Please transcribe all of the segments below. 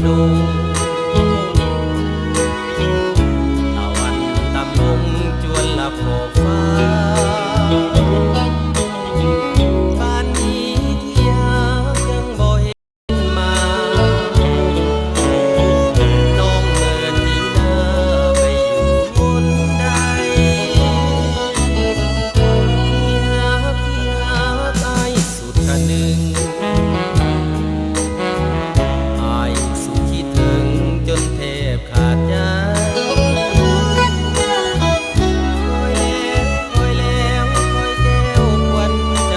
ดงตะวันตำลงจวนละขอบฟ้าบ้านนี้ที่หายังบ่เห็นมาน้องเมินที่หน้าไปอยู่บนใดที่หาอายสุดคะนึงอายสุดคิดถึงจนแทบขาดใจคอยแล้วคอยแก้วควันใจ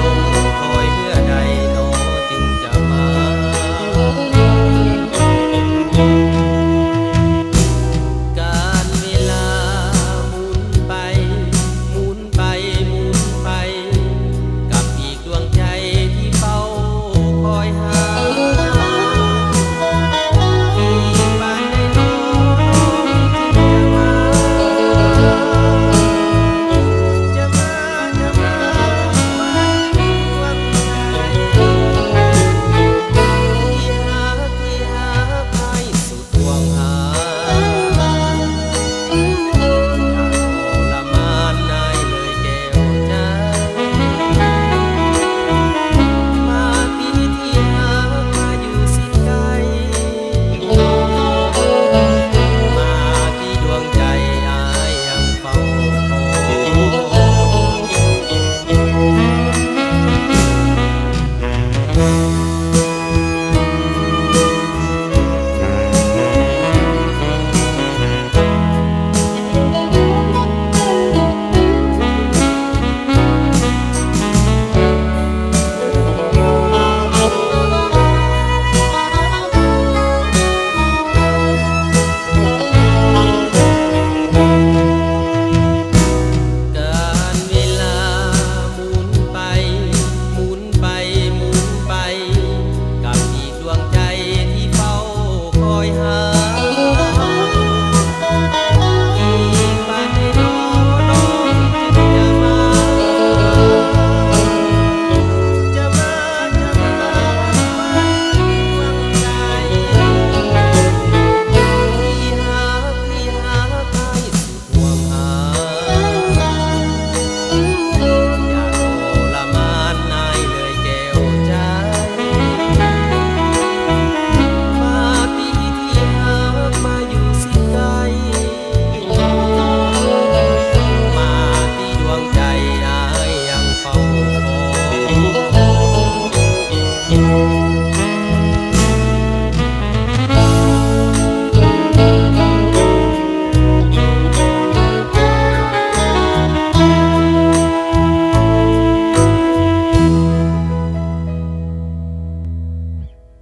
ลงคอยเมื่อใดหนอจึงจะมา การเวลาหมุนไปหมุนไปหมุนไปกับอีกดวงใจที่เฝ้าคอยหาอีกบ้านได้น้องที่จะมาจะมาจะมาวันดวงใจที่หาใครสุดห่วงหา อย่าทรมานนายเลยแก้วใจมาที่ที่หามาอยู่สิ้นไกลมาที่ดวงใจอายยังเฝ้าคอย